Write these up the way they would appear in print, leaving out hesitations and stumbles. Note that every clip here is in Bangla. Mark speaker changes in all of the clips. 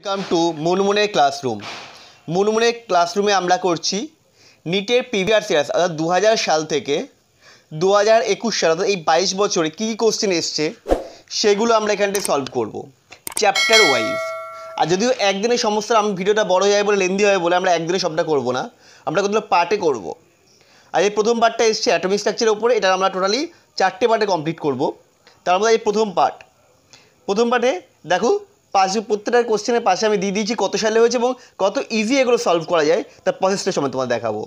Speaker 1: ওয়েলকাম টু মুনমুনের ক্লাসরুম। মুনমুনের ক্লাসরুমে আমরা করছি নিটের প্রিভিয়াস ইয়ার্স অর্থাৎ 2000 সাল থেকে 2021 সাল অর্থাৎ এই 22 বছরে কী কোশ্চেন এসছে সেগুলো আমরা এখানটায় সলভ করব চ্যাপ্টার ওয়াইজ। আর যদিও একদিনের সমস্যা আমি ভিডিওটা বড় হয়ে যাবে বলে লেন্দি হবে বলে আমরা একদিনে সবটা করব না, আমরা কতগুলো পার্টে করব। আর এই প্রথম পার্টটা এসছে অ্যাটমিক স্ট্রাকচারের উপরে, এটা আমরা টোটালি 4টে পার্টে কমপ্লিট করব। তার মধ্যে এই প্রথম পার্টে দেখো প্রত্যেকটা কোশ্চেনের পাশে আমি দিয়ে দিয়েছি কত সালে হয়েছে এবং কত ইজি এগুলো সলভ করা যায় তার প্রসেসটা সময় তোমার দেখাবো।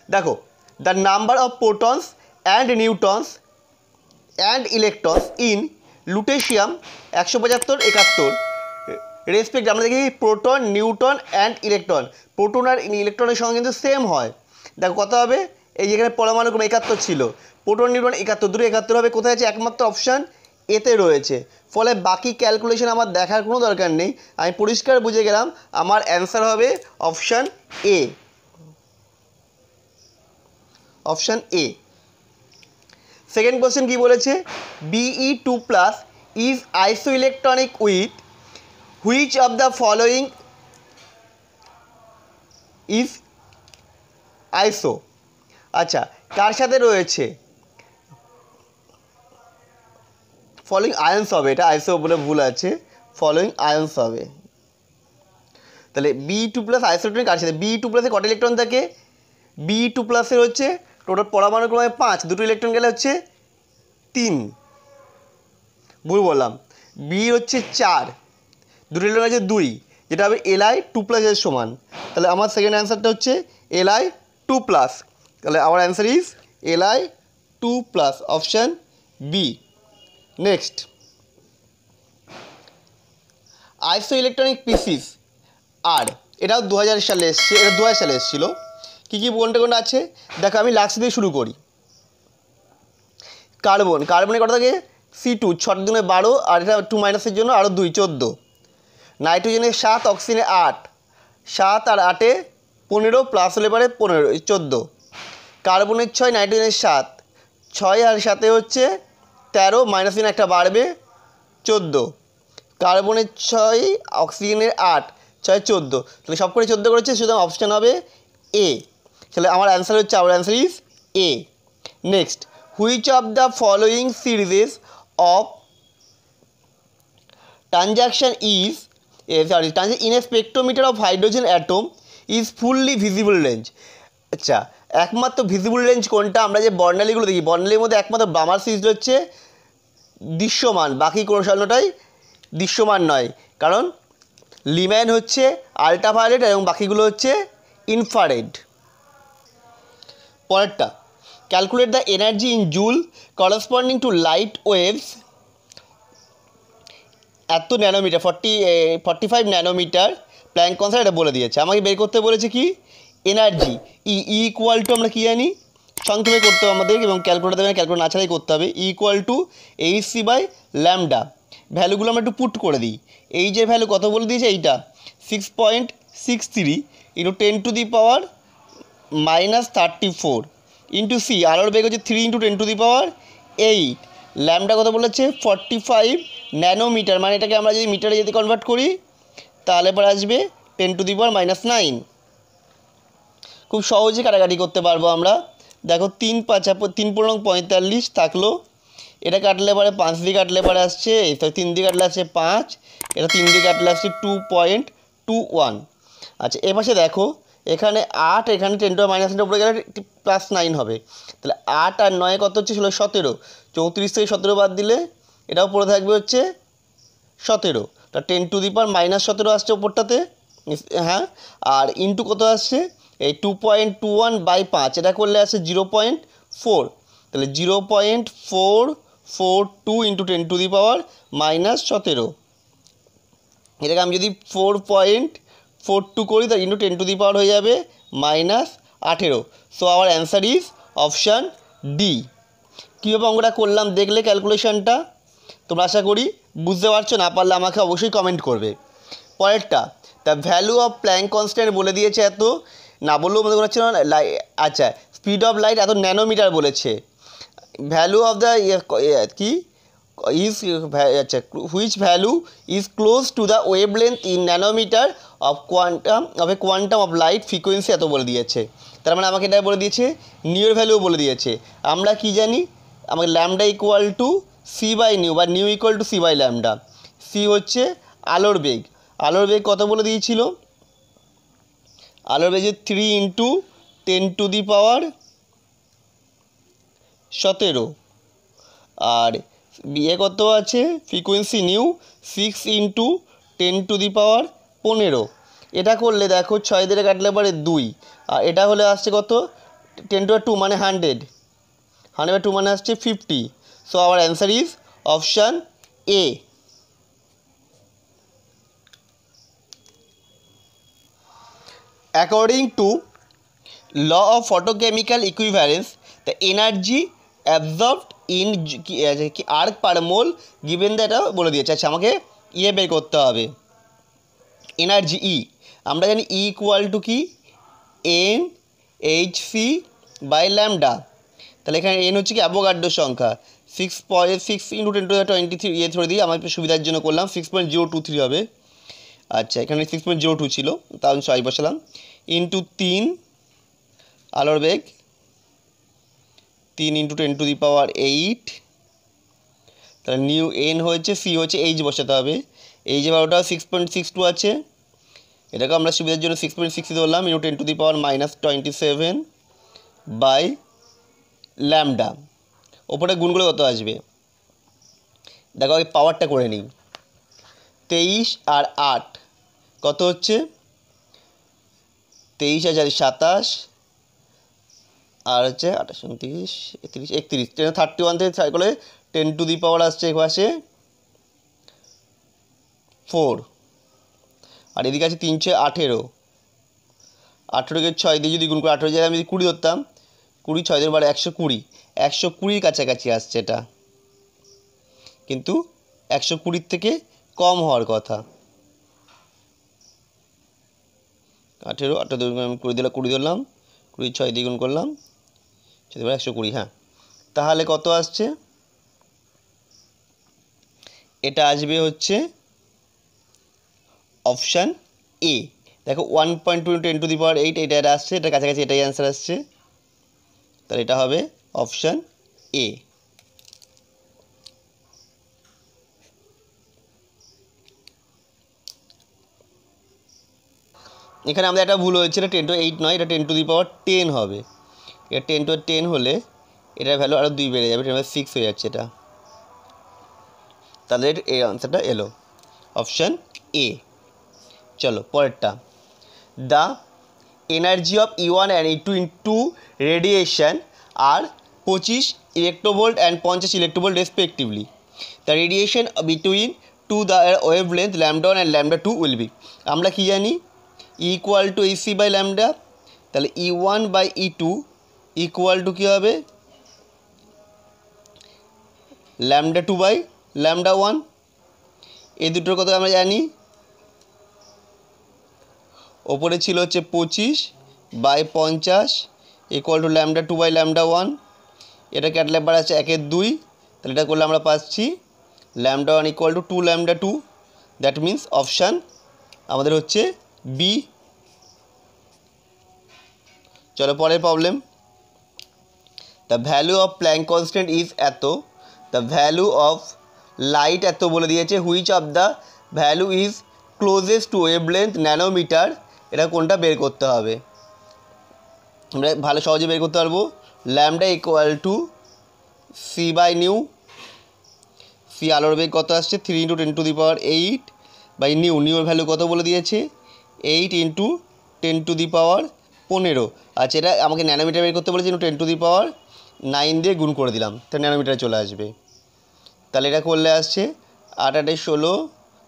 Speaker 1: দেখো, the number of protons and neutrons and electrons in lutetium 175 71 respect. আমরা দেখি proton neutron and electron, proton আর ইলেকট্রনের সঙ্গে কিন্তু সেম হয়। দেখো কত হবে, এই যেখানে পরমাণু ক্রম 71 ছিল, প্রোটন নিউটন 71, দুটো 71 হবে। কোথায় আছে? একমাত্র অপশান এতে রয়েছে। ফলে বাকি ক্যালকুলেশন আমার দেখার কোনো দরকার নেই, আমি পরিষ্কার বুঝে গেলাম আমার অ্যান্সার হবে option A. Option A. Second question কী বলেছে? Be2+ is isoelectronic with which of the following is iso. আচ্ছা, কার সাথে রয়েছে? ফলোয়িং আয়ন্স হবে, এটা আইসো বলে ভুল আছে, ফলোয়িং আয়ন্স হবে। তাহলে Be2+ আইসোইলেকট্রনিক কার সাথে? Be2+ কত ইলেকট্রন থাকে? Be2+ হচ্ছে টোটাল পরমাণু ক্রমে 5, দুটো ইলেকট্রন গেলে হচ্ছে 3, ভুল বললাম। বি হচ্ছে 4, দুটো ইলেকট্রন আছে 2, যেটা হবে Li2+ এর সমান। তাহলে আমার সেকেন্ড অ্যান্সারটা হচ্ছে Li2+। তাহলে আমার answer is Li2+, option B. Next, isoelectronic species are, এটাও 2000 সালে এসছে, এটা 2000 সালে এসেছিলো। কী কী কোনটা আছে দেখো, আমি লাক্স দিয়ে শুরু করি। কার্বনে কত থাকে? C2, 6 × 12, আর এটা 2 - জন্য আরও 2, 14। নাইট্রোজেনের 7, অক্সিজেনের 8, 7 আর 8 15, প্লাস হলে পারে 15, 14। কার্বনের 6, নাইট্রোজেনের 7, 6 আর 7 হচ্ছে 13, -1 একটা বাড়বে 14। কার্বনের 6, অক্সিজেনের 8, 6 14, তাহলে সব করে 14 করেছে, সুতরাং অপশান হবে এ। তাহলে আমার অ্যান্সার হচ্ছে, আমার answer is a. Next, which of the following সিরিজেস of transaction is in a spectrometer of hydrogen atom is fully visible range. আচ্ছা, একমাত্র ভিজিবল রেঞ্জ কোনটা? আমরা যে বর্ণালীগুলো দেখি, বর্ণালীর মধ্যে একমাত্র ব্রামার সিরিজ হচ্ছে দৃশ্যমান, বাকি কোনোটাই দৃশ্যমান নয়, কারণ লিম্যান হচ্ছে আল্ট্রাভায়োলেট এবং বাকিগুলো হচ্ছে ইনফ্রারেড। পরেরটা, calculate the energy in joule corresponding to light waves এত ন্যানোমিটার, 45 ন্যানোমিটার প্ল্যাঙ্ক কনস্ট্যান্ট, এটা বলে দিয়েছে। আমাকে বের করতে বলেছে কি? এনার্জি। ইকুয়াল টু আমরা কী জানি? সংক্ষেপে করতে হবে আমাদের, এবং ক্যালকুলেটার দেবে, ক্যালকুলেটার না ছাড়াই করতে হবে। Equal to hc/λ। ভ্যালুগুলো আমরা একটু পুট করে দিই। এই যে ভ্যালু কত বলে দিয়েছে, এইটা 6.63 × 10⁻34 ইন্টু সি, আলোর বেগ হচ্ছে 3 × 10⁸। ল্যামডা কত বলেছে? 45 ন্যানোমিটার, মানে এটাকে আমরা যদি মিটারে যদি কনভার্ট করি তাহলে পরে আসবে 10⁻⁹। খুব সহজে কাটাকাটি করতে পারবো আমরা। দেখো 3 × 45 থাকলো, এটা কাটলে পরে 5 দিয়ে কাটলে পরে আসছে, 3 দিয়ে কাটলে আসছে 5, এটা 3 দিয়ে কাটলে আসছে 2.21। আচ্ছা, এ পাশে দেখো এখানে 8, এখানে 10⁻⁹ উপরে গেলে +9 হবে। তাহলে 8 আর 9 কত হচ্ছে? 16, 17। 34 থেকে 17 বাদ দিলে এটাও পড়ে থাকবে হচ্ছে 17। তা 10⁻⁻17 আসছে ওপরটাতে, হ্যাঁ। আর ইন্টু কত আসছে? এই 2.21/5, এটা করলে আসছে 0.4। তাহলে 0.442 × 10⁻⁻17। এটাকে আমি যদি 4.42 করি তা ইন্টু 10⁻⁻ হয়ে যাবে -18। So our answer is option D. কীভাবে অঙ্কটা করলাম দেখলে ক্যালকুলেশনটা? তোমরা আশা করি বুঝতে পারছো, না পারলে আমাকে অবশ্যই কমেন্ট করবে। পরেরটা, the value of Planck constant বলে দিয়েছে এত, না বললেও মনে হচ্ছে না। আচ্ছা, স্পিড অফ লাইট এত ন্যানোমিটার বলেছে। ভ্যালু অফ দ্য কি is আচ্ছা which value is close to the wavelength in nanometer of a quantum of light frequency এত বলে দিয়েছে। তার মানে আমাকে এটা বলে দিয়েছে নিউর ভ্যালু বলে দিয়েছে। আমরা কি জানি, আমাকে lambda equal to C by nu বা nu equal to C by lambda. C হচ্ছে আলোর বেগ, আলোর বেগ কত বলে দিয়েছিল, আলোর বেগ 3 × 10⁻17 আর বিয়ে কত আছে ফ্রিকোয়েন্সি নিউ 6 × 10⁻15। এটা করলে দেখো 6 দিয়ে কাটলে পরে 2 আর এটা হলে আসছে কত 10⁻2 মানে 100, 100/2 মানে আসছে 50। So our answer is option A. According to law of photochemical equivalence, the energy absorbed in arc per mole given that বলে দিয়েছে। আচ্ছা আমাকে ইয়ে বের করতে হবে এনার্জি ই। আমরা জানি ই ইকুয়াল টু কি n h C by lambda. তাহলে এখানে এন হচ্ছে কি অ্যাভোগাড্রোর সংখ্যা 6 × 10⁻23 ইয়ে ধরে দিই, আমার একটু সুবিধার জন্য করলাম 6.023 হবে। আচ্ছা এখানে 6.02 ছিল তাহলে 6 বসালাম ইন্টু 3 আলোর বেগ 3 × 10⁸। তাহলে নিউ এন হয়েছে, সি হচ্ছে এইচ বসাতে হবে, এইচ বারোটা 6.62 আছে, এটাকে আমরা সুবিধার জন্য 6.6 ধরলাম ইন্টু 10⁻27 বাই ল্যামডা। ওপরে গুণগুলো কত আসবে দেখো, আগে পাওয়ারটা করে নিই। 23 আর 8 কত হচ্ছে 23,027 আর হচ্ছে 28 29 31 31 থেকে করে 10⁻আসছে এপাশে 4 আর এদিকে আছে 318, 18কে 6 দিয়ে যদি গুণ করে 18 জায়গায় আমি যদি 20 ধরতাম 20 6 দিয়ে 120, 120 কাছাকাছি আসছে এটা, কিন্তু 120 থেকে কম হওয়ার কথা। 18 আমি 20 দিলাম 20 ধরলাম 20 6 দিয়ে গুণ করলাম 120। হ্যাঁ তাহলে কত আসছে, এটা আসবে হচ্ছে অপশান এ। দেখো 1.2 × 10⁸, এটা আসছে, এটা কাছাকাছি এটাই অ্যান্সার আসছে, তাহলে এটা হবে অপশান এ। এখানে আমাদের একটা ভুল হয়েছে, এটা 10⁸ নয়, এটা 10⁻10 হবে। এটা 10⁻10 হলে এটার ভ্যালু আরও 2 বেড়ে যাবে, 10⁻6 হয়ে যাচ্ছে এটা, তাহলে এই আনসারটা এলো অপশান এ। চলো পরেরটা, the energy of E1 and E2 into radiation are 25 electronvolt and 50 electronvolt respectively. The radiation between to the wavelength λ1 and λ2 will be. আমরা কি জানি E equal to AC by lambda, তাহলে E1 by E2 equal two কী হবে λ2 বাই λ1। এই দুটোর কথা আমরা জানি, ওপরে ছিল হচ্ছে 25 বাই 50 ইকুয়াল টু λ2 বাই λ1। এটা কাটলে বার আছে 1 এর 2, তাহলে এটা করলে আমরা পাচ্ছি λ1 equal to 2 λ2। That means option আমাদের হচ্ছে বি। চলো পরের problem, the value of Planck constant is এত, দ্য ভ্যালু অফ লাইট এত বলে দিয়েছে, which of the value is closest to wavelength nanometer. এটা কোনটা বের করতে হবে, আমরা ভালো সহজে বের করতে পারবো। Lambda equal to C by nu, c আলোর বেগ কত আসছে 3 × 10⁸ বাই নিউ, নিউর ভ্যালু কত বলে দিয়েছে 8 × 10⁻15। আচ্ছা এটা আমাকে ন্যানোমিটার বের করতে বলেছে, 10⁻9 দিয়ে গুণ করে দিলাম, তাহলে ন্যানোমিটারে চলে আসবে। তাহলে এটা করলে আসছে 8 8 16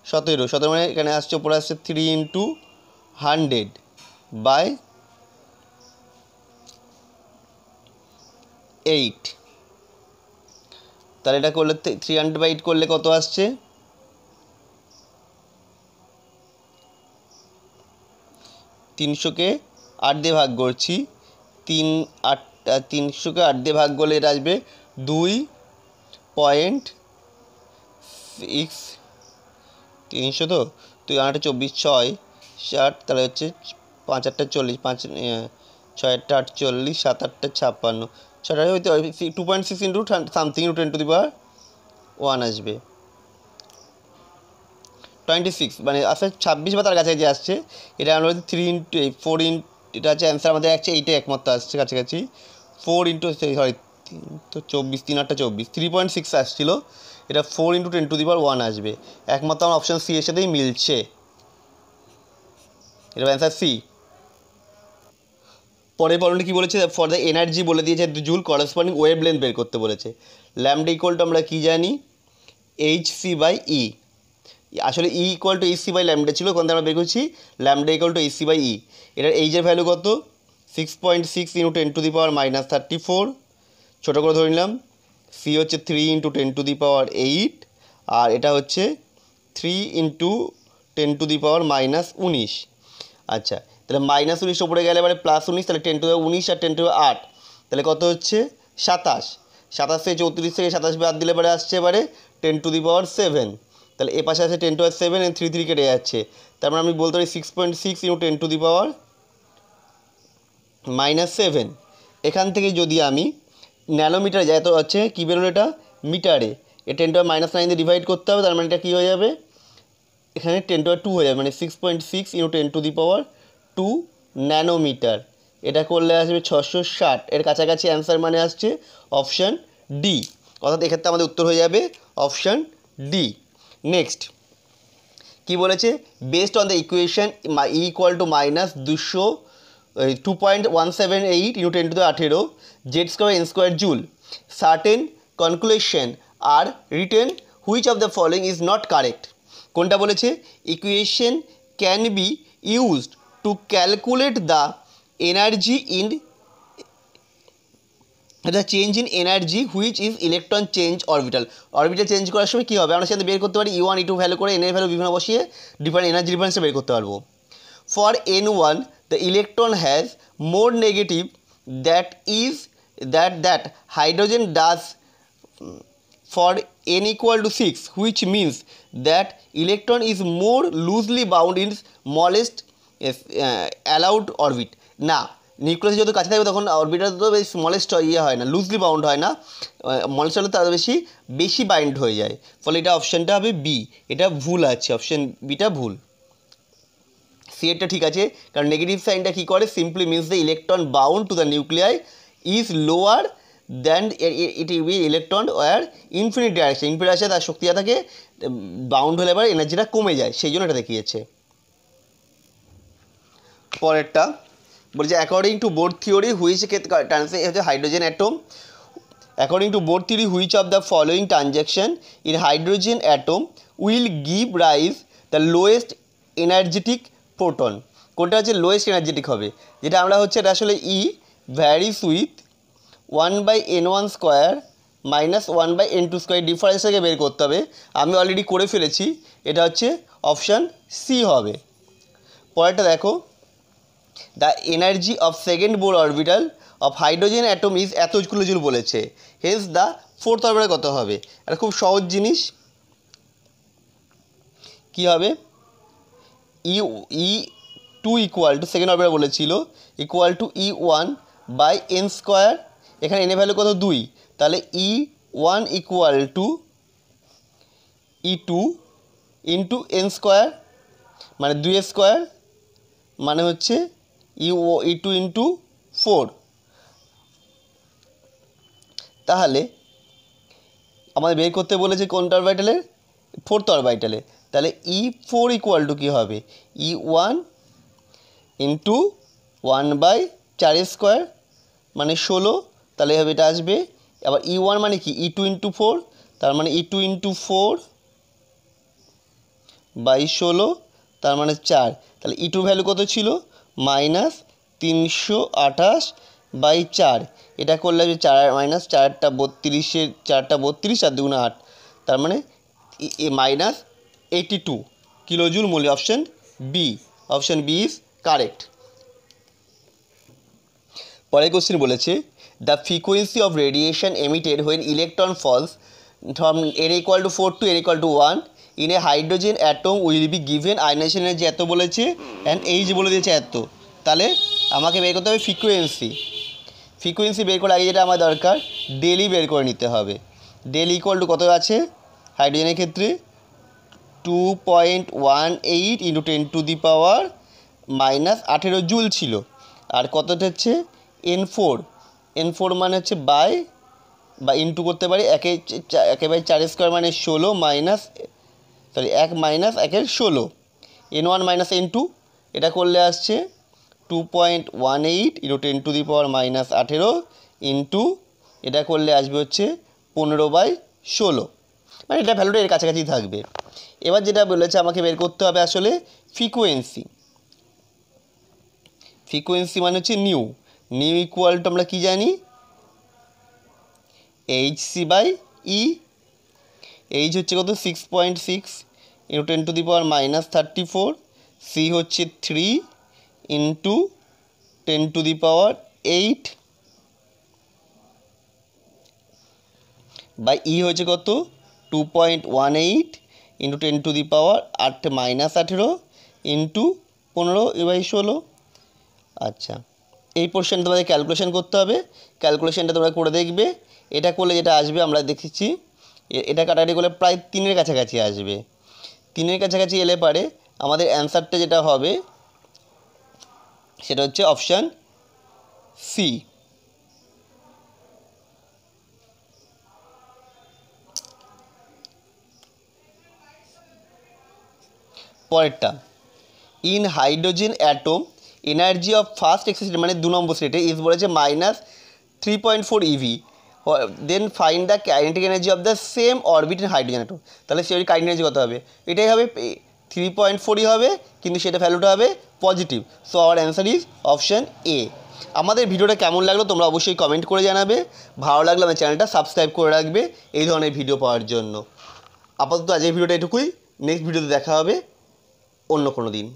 Speaker 1: 17, 17 মানে এখানে আসছে ওপরে আসছে 3 × 100 বাই 8। তাহলে এটা করলে 300/8 করলে কত আসছে 300কে 8 দিয়ে ভাগ করছি, 300কে 8 দিয়ে ভাগ করলে এটা আসবে 2.8 সিক্স 300 তো 2 8 24 6 60 তাহলে হচ্ছে 5 8 40 5 6 8 48 7 8 56 ছটা হয়তো 2.6 into something into 10 to the power 1 আসবে 26 মানে আসলে 26 বা তার কাছাকাছি আসছে। এটা আমরা 3 ইন্টু 4 ইন্টু এটা হচ্ছে অ্যান্সার আমাদের আছে, এইটা একমাত্র আসছে কাছাকাছি 4 ইন্টু সরি তো 24 3 8 24 3.6 আসছিল, এটা 4 ইন্টু 10 টু দি পাওয়ার 1 আসবে। একমাত্র আমার অপশান সি এর সাথেই মিলছে, এটা অ্যান্সার সি। পরের প্রবলেমটা কী বলেছে, ফর দ্য এনার্জি বলে দিয়েছে জুল করেসপন্ডিং ওয়েভ লেন্থ বের করতে বলেছে। ল্যামডা ইকুয়াল টু আমরা কী জানি এইচ সি বাই ই, আসলে E equal to H C by lambda ছিল, ওখান থেকে আমরা বের করছি lambda equal to H C by E. এটার এইচের ভ্যালু কত 6.6 ইন্টু 10 টু দি পাওয়ার -34, ছোটো করে ধরে নিলাম। সি হচ্ছে 3 ইন্টু 10 টু দি পাওয়ার 8, আর এটা হচ্ছে 3 ইন্টু 10 টু দি পাওয়ার -19। আচ্ছা তাহলে -19 ওপরে গেলে এবারে +19, তাহলে 10 টু 19 আর 10 টু 8, তাহলে কত হচ্ছে 27। 27 থেকে 34 থেকে 27 বাদ দিলে এবারে আসছে এবারে 10 টু দি পাওয়ার 7, তাহলে এ পাশে আছে 10 টু 7 এন্ড 3 3 কেটে যাচ্ছে, তার মানে আমি বলতে পারি 6.6 ইন্টু 10 টু দি পাওয়ার -7। এখান থেকে যদি আমি ন্যানোমিটারে যাই তো হচ্ছে কী বেরোলো এটা মিটারে, এ 10 টু -9 দিয়ে ডিভাইড করতে হবে, তার মানে এটা কী হয়ে যাবে এখানে 10 টু 2 হয়ে যাবে, মানে 6.6 into 10 to the power 2 nanometer. এটা করলে আসবে 660, এর কাছাকাছি অ্যান্সার মানে আসছে অপশান ডি, অর্থাৎ এক্ষেত্রে আমাদের উত্তর হয়ে যাবে অপশান ডি। নেক্সট কী বলেছে, based on the equation E equal to -2.178 into 10 to the 18 Z square n square joule, certain conclusion are written which of the following is not correct. কোনটা বলেছে, equation can be used to calculate the energy in the change in energy which is electron change orbital. Orbital change করার সময় কী হবে আমরা সেখানে বের করতে পারি E1 E2 ভ্যালু করে, এনের ভ্যালু বিভিন্ন বসিয়ে ডিফারেন্ট এনার্জি ডিফারেন্সে বের করতে পারবো। For N1 the electron has more negative that is that hydrogen does for n equal to 6, which means that electron is more loosely bound in smallest allowed orbit. না নিউক্লিয়াসে যত কাছে থাকবে তখন অরবিটাল তো বেশ স্মলেস্ট হয় না, লুজলি বাউন্ড হয় না, স্মলেস্ট হলে তার বেশি বাইন্ড হয়ে যায়, ফলে এটা অপশানটা হবে বি, এটা ভুল আছে, অপশান বিটা ভুল। সি এরটা ঠিক আছে, কারণ নেগেটিভ সাইনটা কী করে, simply means the electron bound to the nuclei is lower then it will be electron were infinite direction, infinite ডাইরেকশনে তার শক্তিটা থাকে, বাউন্ড হলে এবার এনার্জিটা কমে যায়, সেই জন্য এটা দেখিয়েছে। পরেরটা বলছে according to Bohr theory which transition হচ্ছে hydrogen atom, according to Bohr theory which of the following transition in hydrogen atom will give rise the lowest energetic proton. কোনটা হচ্ছে লোয়েস্ট এনার্জেটিক হবে, যেটা আমরা হচ্ছে এটা আসলে E varies with 1/n1 square minus 1/n2 square ডিফারেন্সটাকে বের করতে হবে, আমি অলরেডি করে ফেলেছি, এটা হচ্ছে অপশান সি হবে। পরেরটা দেখো, the energy of second Bohr orbital of hydrogen atom is এত কিলোজুল বলেছে, হেন্স দ্য ফোর্থ অরবিটাল কত হবে, এটা খুব সহজ জিনিস, কী হবে E2 equal to second orbital বলেছিল ইকুয়াল টু E1/n স্কোয়ার, এখানে এন এর ভ্যালু কত 2, তাহলে E1 equal to E2 into n square মানে 2 স্কোয়ার, মানে হচ্ছে E2 ইন্টু 4। তাহলে আমাদের বের করতে বলেছে কোনটা অরবিটালে, ফোর্থ অরবিটালে, তাহলে E4 ইকুয়াল টু কী হবে E1 ইন্টু 1/4 স্কোয়ার মানে 16, তাহলে হবে এটা আসবে, আবার E1 মানে কি E2 ইন্টু 4, তার মানে E2 ইন্টু 4/16 তার মানে 4, তাহলে E2 ভ্যালু কত ছিল -328/4, এটা করলে যে 4 মাইনাস 4টা 32, 4টা 32 আর 2 8, তার মানে -82 কিলোজুল মূল্য, option B, option B is correct. পরের কোশ্চেন বলেছে the frequency of radiation emitted when electron falls from n equal to 4 to n equal to 1 in a hydrogen atom will be given ionization energy এত বলেছে অ্যান্ড এইচ বলে দিয়েছে এত। তাহলে আমাকে বের করতে হবে ফ্রিকোয়েন্সি বের করার আগে যেটা আমার দরকার ডেলি বের করে নিতে হবে। ডেল ইকুয়াল টু কত আছে হাইড্রোজেনের ক্ষেত্রে 2.18 ইন্টু 10⁻⁻18 জুল ছিল। আর কতটা হচ্ছে N4 মানে হচ্ছে বা ইন্টু করতে পারি একেবারে 4 স্কোয়ার মানে 16 1 মাইনাস 1-এর 16 N1 মাইনাস N2 এটা করলে আসছে 2.18 ইন্টু 10⁻⁻18 ইন্টু এটা করলে আসবে হচ্ছে 15/16 মানে এটা ভ্যালুটা এর কাছাকাছি থাকবে। এবার যেটা বলেছে আমাকে বের করতে হবে আসলে ফ্রিকোয়েন্সি মানে হচ্ছে নিউ ইকুয়াল টু আমরা কী জানি hc/e। এইচ হচ্ছে কত 6.6 ইন্টু 10⁻⁻34 সি হচ্ছে 3 ইন্টু 10⁸ বাই ই হচ্ছে কত 2.18 ইন্টু 10⁻⁸ ইন্টু 15/16। আচ্ছা এই পোর্শন তোমাদের ক্যালকুলেশন করতে হবে, ক্যালকুলেশনটা তোমরা করে দেখবে। এটা করলে যেটা আসবে আমরা দেখেছি এটা কাটাকাটি করলে প্রায় 3-এর কাছাকাছি আসবে। 3-এর কাছাকাছি এলে পারে আমাদের অ্যান্সারটা যেটা হবে সেটা হচ্ছে অপশান সি। পরেরটা in hydrogen atom energy of first excited মানে 2 নম্বর সেটে ইজ বলেছে -3.4 eV then find the kinetic energy of the same orbit in hydrogen atom. তাহলে সেই কাইনেটিক এনার্জি কত হবে এটাই হবে 3.4ই হবে কিন্তু সেটা ভ্যালুটা হবে positive. So our answer is option A. আমাদের ভিডিওটা কেমন লাগলো তোমরা অবশ্যই কমেন্ট করে জানাবে, ভালো লাগলে আমার চ্যানেলটা সাবস্ক্রাইব করে রাখবে এই ধরনের ভিডিও পাওয়ার জন্য। আপাতত আজকের ভিডিওটা এটুকুই, নেক্সট ভিডিওতে দেখা হবে অন্য কোনো দিন।